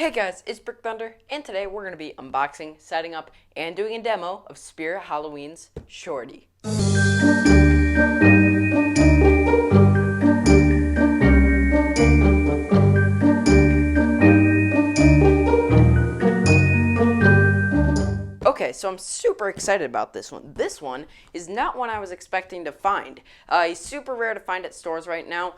Hey guys, it's Brick Thunder, and today we're going to be unboxing, setting up, and doing a demo of Spirit Halloween's Shorty. Okay, so I'm super excited about this one. This one is not one I was expecting to find. He's super rare to find at stores right now.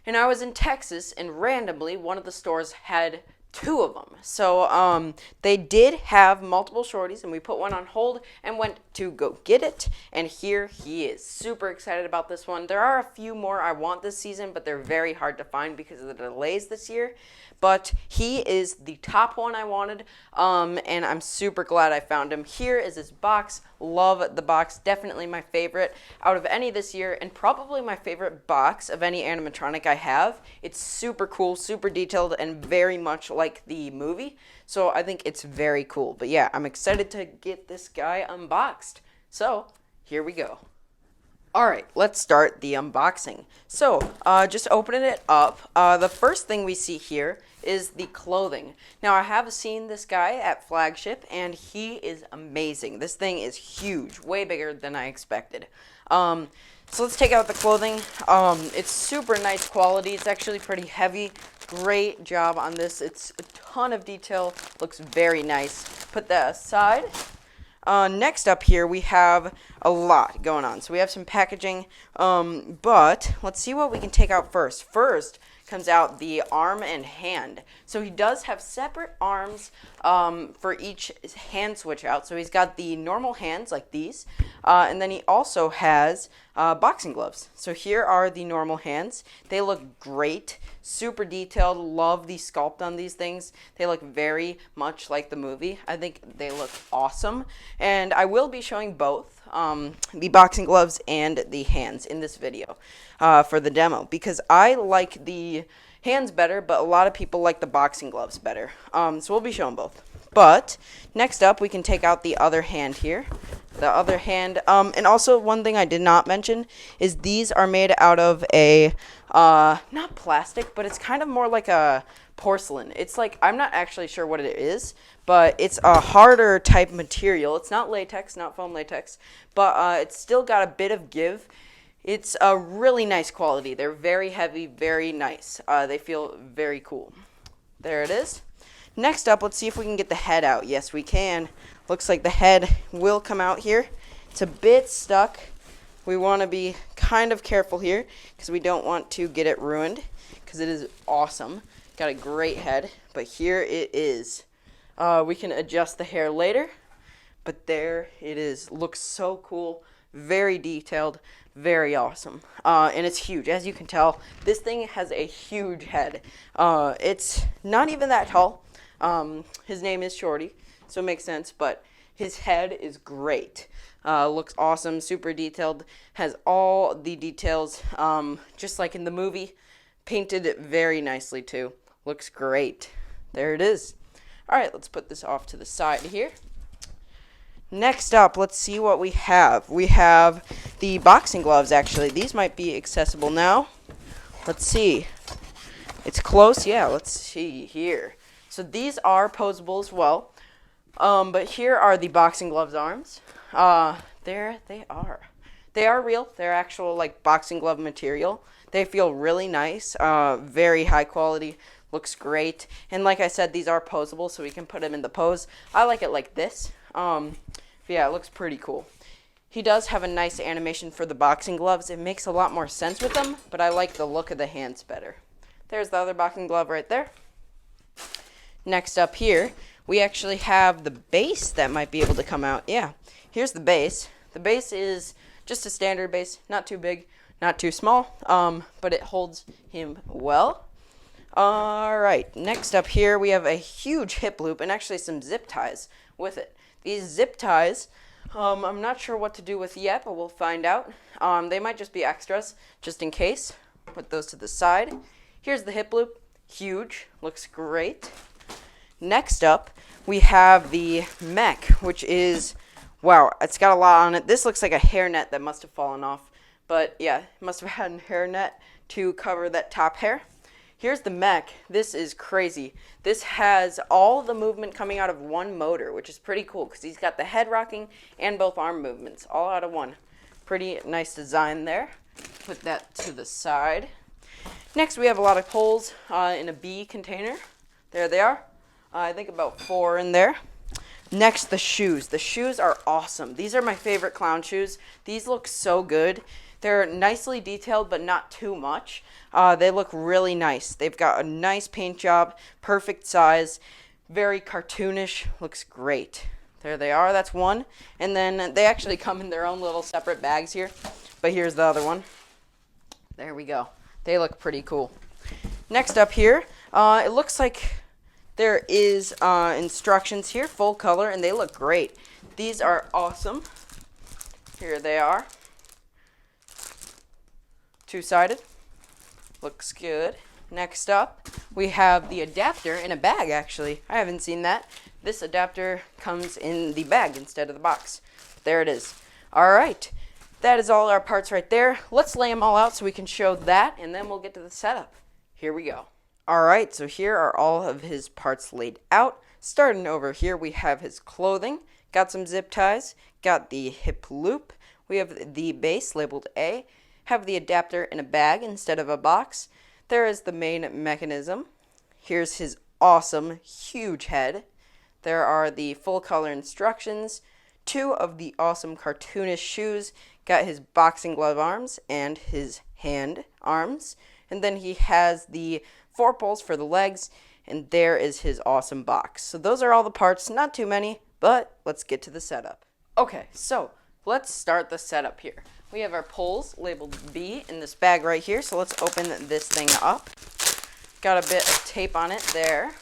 And I was in Texas, and randomly, one of the stores had two of them. So they did have multiple Shorties, and we put one on hold and went to go get it. And here he is. Super excited about this one. There are a few more I want this season, but they're very hard to find because of the delays this year. But he is the top one I wanted, and I'm super glad I found him. Here is his box. Love the box. Definitely my favorite out of any this year, and probably my favorite box of any animatronic I have. It's super cool, super detailed, and very much like the movie. So I think it's very cool. But yeah, I'm excited to get this guy unboxed. So here we go. Alright, let's start the unboxing. So, just opening it up, the first thing we see here is the clothing. Now, I have seen this guy at Flagship, and he is amazing. This thing is huge, way bigger than I expected. So let's take out the clothing. It's super nice quality. It's actually pretty heavy. Great job on this. It's a ton of detail. Looks very nice. Put that aside. Next up here, we have a lot going on. So we have some packaging, but let's see what we can take out first. First comes out the arm and hand. So he does have separate arms for each hand switch out. So he's got the normal hands like these, and then he also has boxing gloves. So here are the normal hands. They look great, super detailed. Love the sculpt on these things. They look very much like the movie. I think they look awesome, and I will be showing both the boxing gloves and the hands in this video for the demo, because I like the hands better, but a lot of people like the boxing gloves better. So we'll be showing both. But next up, we can take out the other hand here. The other hand, and also one thing I did not mention is these are made out of a, not plastic, but it's kind of more like a porcelain. It's like, I'm not actually sure what it is, but it's a harder type material. It's not latex, not foam latex, but it's still got a bit of give. It's a really nice quality. They're very heavy, very nice. They feel very cool. There it is. Next up, let's see if we can get the head out. Yes, we can. Looks like the head will come out here. It's a bit stuck. We want to be kind of careful here because we don't want to get it ruined, because it is awesome. Got a great head, but here it is. We can adjust the hair later, but there it is. Looks so cool. Very detailed. Very awesome. And it's huge. As you can tell, this thing has a huge head. It's not even that tall. His name is Shorty, so it makes sense, but his head is great. Looks awesome, super detailed, has all the details, just like in the movie. Painted very nicely too. Looks great. There it is. Alright, let's put this off to the side here. Next up, let's see what we have. We have the boxing gloves, actually. These might be accessible now. Let's see. It's close. Yeah, let's see here. So these are posable as well. But here are the boxing gloves arms. There they are. They are real. They're actual like boxing glove material. They feel really nice. Very high quality. Looks great. And like I said, these are posable, so we can put them in the pose. I like it like this. Yeah, it looks pretty cool. He does have a nice animation for the boxing gloves. It makes a lot more sense with them, but I like the look of the hands better. There's the other boxing glove right there. Next up here, we actually have the base that might be able to come out. Yeah, here's the base. The base is just a standard base, not too big, not too small, but it holds him well. Alright, next up here, we have a huge hip loop and actually some zip ties with it. These zip ties, I'm not sure what to do with yet, but we'll find out. They might just be extras, just in case. Put those to the side. Here's the hip loop. Huge. Looks great. Next up, we have the mech, which is, wow, it's got a lot on it. This looks like a hairnet that must have fallen off. But yeah, it must have had a hairnet to cover that top hair. here's the mech. This is crazy. This has all the movement coming out of one motor, which is pretty cool because he's got the head rocking and both arm movements all out of one. Pretty nice design there. Put that to the side. Next, we have a lot of poles in a B container. There they are. I think about 4 in there. Next, the shoes. The shoes are awesome. These are my favorite clown shoes. These look so good. They're nicely detailed, but not too much. They look really nice. They've got a nice paint job, perfect size, very cartoonish. Looks great. There they are. That's one. And then they actually come in their own little separate bags here. But here's the other one. There we go. They look pretty cool. Next up here, it looks like there is instructions here, full color, and they look great. These are awesome. Here they are. Two-sided. Looks good. Next up, we have the adapter in a bag, actually. I haven't seen that. This adapter comes in the bag instead of the box. There it is. All right. That is all our parts right there. Let's lay them all out so we can show that, and then we'll get to the setup. Here we go. All right, so here are all of his parts laid out. Starting over here, we have his clothing. Got some zip ties. Got the hip loop. We have the base labeled A. Have the adapter in a bag instead of a box. There is the main mechanism. Here's his awesome, huge head. There are the full color instructions. 2 of the awesome cartoonish shoes. Got his boxing glove arms and his hand arms. And then he has the 4 poles for the legs. And there is his awesome box. So those are all the parts. Not too many, but let's get to the setup. Okay, so let's start the setup here. We have our poles labeled B in this bag right here. So let's open this thing up. Got a bit of tape on it there,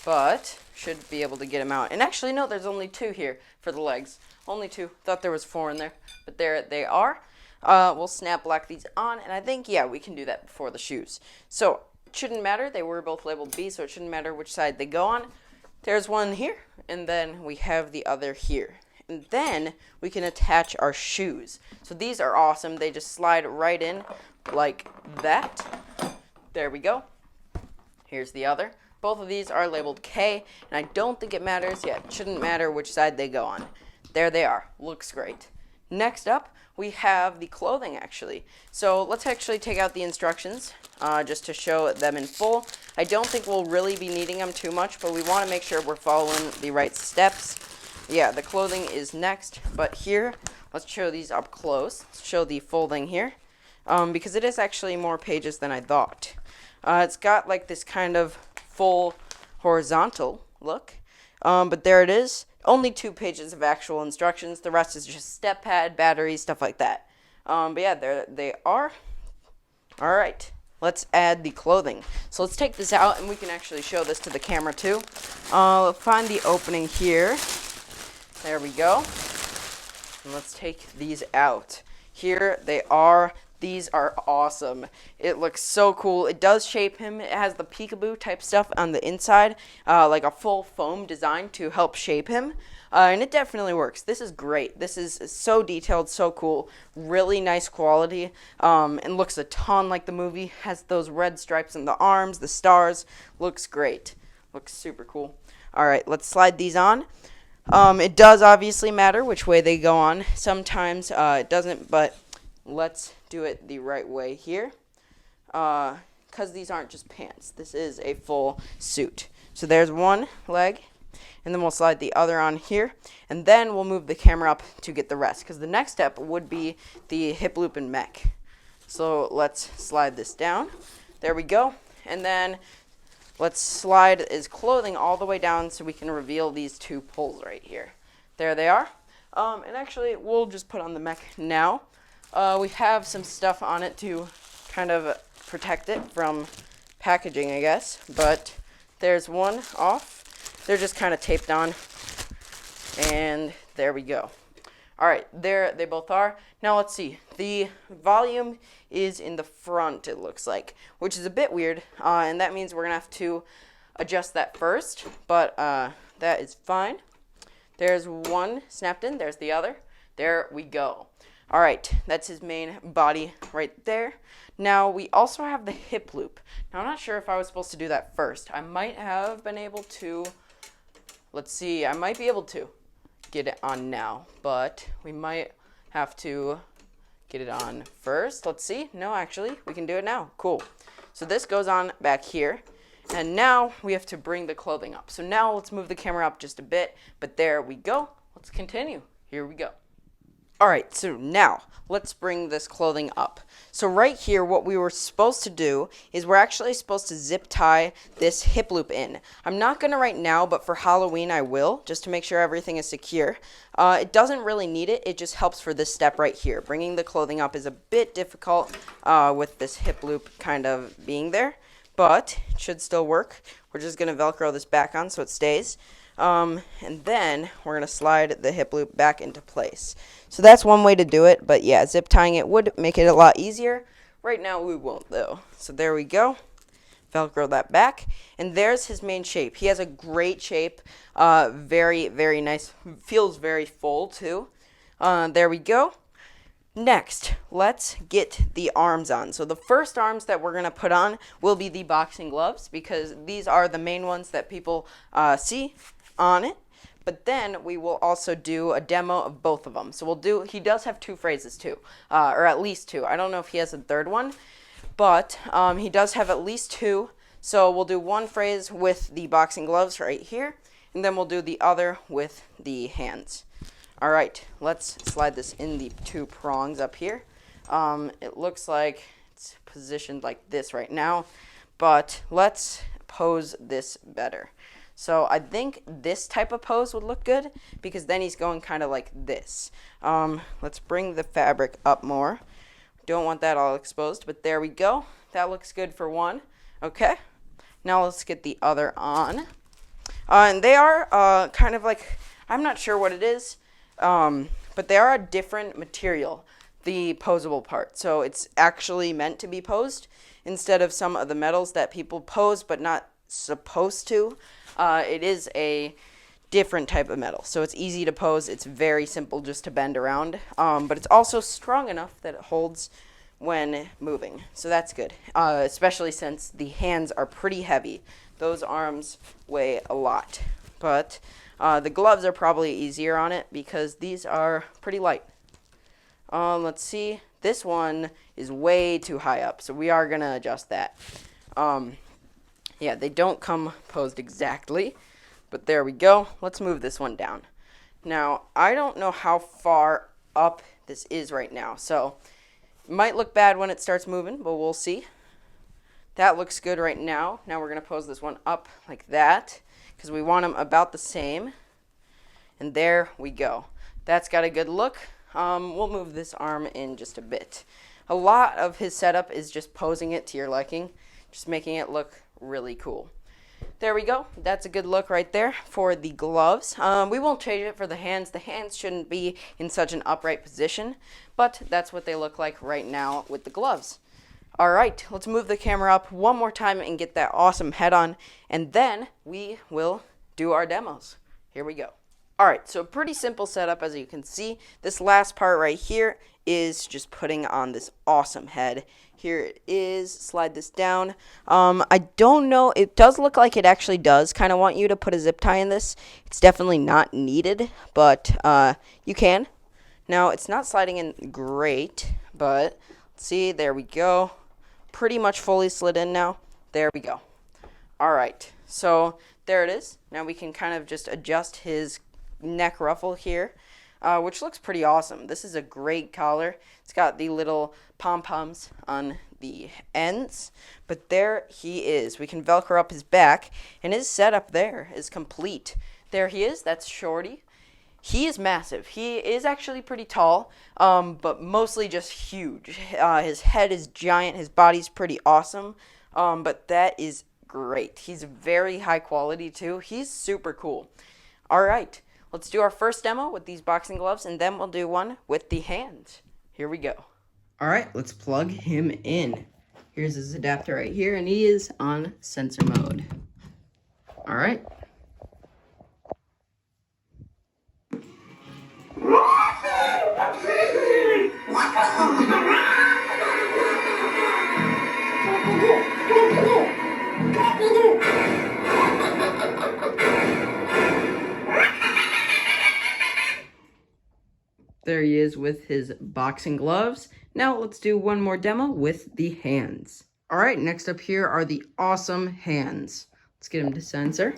but should be able to get them out. And actually, no, there's only 2 here for the legs. Only 2. Thought there was 4 in there, but there they are. We'll snap lock these on, and I think, yeah, we can do that before the shoes. So it shouldn't matter. They were both labeled B, so it shouldn't matter which side they go on. There's one here, and then we have the other here. And then we can attach our shoes. So these are awesome. They just slide right in like that. There we go. Here's the other. Both of these are labeled K, and I don't think it matters. Yeah, it shouldn't matter which side they go on. There they are. Looks great. Next up, we have the clothing, actually. So let's actually take out the instructions just to show them in full. I don't think we'll really be needing them too much, but we want to make sure we're following the right steps. Yeah, the clothing is next, but here, let's show these up close. Let's show the folding here, because it is actually more pages than I thought. It's got like this kind of full horizontal look, but there it is. Only 2 pages of actual instructions. The rest is just step pad, batteries, stuff like that. But yeah, there they are. All right, let's add the clothing. So let's take this out, and we can actually show this to the camera too. Find the opening here. There we go. And let's take these out. Here they are. These are awesome. It looks so cool. It does shape him. It has the peekaboo type stuff on the inside, like a full foam design to help shape him. And it definitely works. This is great. This is so detailed, so cool. Really nice quality. And looks a ton like the movie. Has those red stripes on the arms, the stars. Looks great. Looks super cool. All right, let's slide these on. It does obviously matter which way they go on. Sometimes it doesn't, but let's do it the right way here, because these aren't just pants. This is a full suit. So there's one leg, and then we'll slide the other on here, and then we'll move the camera up to get the rest, because the next step would be the hip loop and mech. So let's slide this down. There we go. And then let's slide his clothing all the way down so we can reveal these 2 poles right here. There they are. And actually, we'll just put on the mech now. We have some stuff on it to kind of protect it from packaging, I guess. But there's one off. They're just kind of taped on. And there we go. All right, there they both are. Now let's see. The volume is in the front, it looks like, which is a bit weird. And that means we're going to have to adjust that first. But that is fine. There's one snapped in. There's the other. There we go. All right, that's his main body right there. Now we also have the hip loop. Now I'm not sure if I was supposed to do that first. I might have been able to, let's see, I might be able to get it on now, but we might have to get it on first. Let's see. No, actually, we can do it now. Cool. So this goes on back here. And now we have to bring the clothing up. So now let's move the camera up just a bit. But there we go. Let's continue. Here we go. All right, so now let's bring this clothing up. So right here, what we were supposed to do is we're actually supposed to zip tie this hip loop in. I'm not going to right now, but for Halloween I will, just to make sure everything is secure. It doesn't really need it. It just helps for this step right here. Bringing the clothing up is a bit difficult with this hip loop kind of being there, but it should still work. We're just going to Velcro this back on so it stays. And then we're going to slide the hip loop back into place. So that's one way to do it, but yeah, zip tying it would make it a lot easier. Right now we won't though. So there we go. Velcro that back. And there's his main shape. He has a great shape. Very, very nice. Feels very full too. There we go. Next, let's get the arms on. So the first arms that we're going to put on will be the boxing gloves because these are the main ones that people see on it. But then we will also do a demo of both of them. So he does have 2 phrases too, or at least 2. I don't know if he has a third one, but he does have at least 2. So we'll do one phrase with the boxing gloves right here, and then we'll do the other with the hands. All right, let's slide this in the 2 prongs up here. It looks like it's positioned like this right now, but let's pose this better. So I think this type of pose would look good because then he's going kind of like this. Let's bring the fabric up more. Don't want that all exposed, but there we go. That looks good for one. Okay, now let's get the other on. And they are kind of like, I'm not sure what it is, but they are a different material, the posable part. So it's actually meant to be posed instead of some of the metals that people pose but not supposed to. It is a different type of metal, so it's easy to pose. It's very simple just to bend around, but it's also strong enough that it holds when moving, so that's good, especially since the hands are pretty heavy. Those arms weigh a lot, but the gloves are probably easier on it because these are pretty light. Let's see. This one is way too high up, so we are going to adjust that. Yeah, they don't come posed exactly, but there we go. Let's move this one down. Now, I don't know how far up this is right now, so it might look bad when it starts moving, but we'll see. That looks good right now. Now we're going to pose this one up like that because we want them about the same. And there we go. That's got a good look. We'll move this arm in just a bit. A lot of his setup is just posing it to your liking, just making it look really cool. There we go. That's a good look right there for the gloves. We won't change it for the hands. The hands shouldn't be in such an upright position, but that's what they look like right now with the gloves. All right, let's move the camera up one more time and get that awesome head on, and then we will do our demos. Here we go. All right, so pretty simple setup as you can see. This last part right here is just putting on this awesome head. Here it is. Slide this down. I don't know. It does look like it actually does kind of want you to put a zip tie in this. It's definitely not needed, but you can. Now, it's not sliding in great, but see, there we go. Pretty much fully slid in now. There we go. All right, so there it is. Now we can kind of just adjust his neck ruffle here, which looks pretty awesome. This is a great collar. It's got the little pom-poms on the ends, but there he is. We can Velcro up his back, and his setup there is complete. There he is. That's Shorty. He is massive. He is actually pretty tall, but mostly just huge. His head is giant. His body's pretty awesome, but that is great. He's very high quality too. He's super cool. All right. Let's do our first demo with these boxing gloves, and then we'll do one with the hands. Here we go. All right, let's plug him in. Here's his adapter right here, and he is on sensor mode. All right. There he is with his boxing gloves. Now let's do one more demo with the hands. All right, next up here are the awesome hands. Let's get him to censor.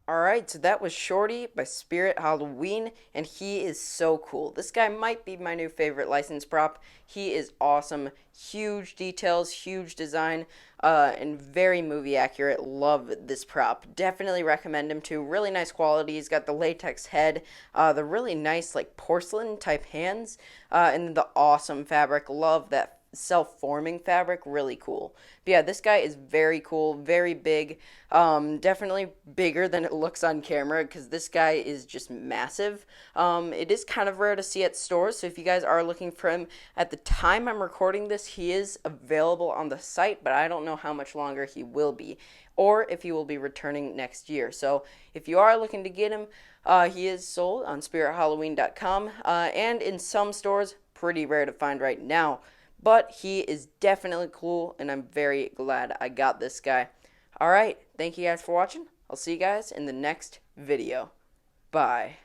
Alright, so that was Shorty by SpiritHalloween, and he is so cool. This guy might be my new favorite licensed prop. He is awesome. Huge details, huge design, and very movie accurate. Love this prop. Definitely recommend him too. Really nice quality. He's got the latex head, the really nice like porcelain type hands, and the awesome fabric. Love that self-forming fabric. Really cool. But yeah, this guy is very cool, very big, definitely bigger than it looks on camera, because this guy is just massive. It is kind of rare to see at stores, so if you guys are looking for him, at the time I'm recording this, he is available on the site, but I don't know how much longer he will be, or if he will be returning next year. So if you are looking to get him, he is sold on SpiritHalloween.com, and in some stores, pretty rare to find right now. But he is definitely cool, and I'm very glad I got this guy. Alright, thank you guys for watching. I'll see you guys in the next video. Bye.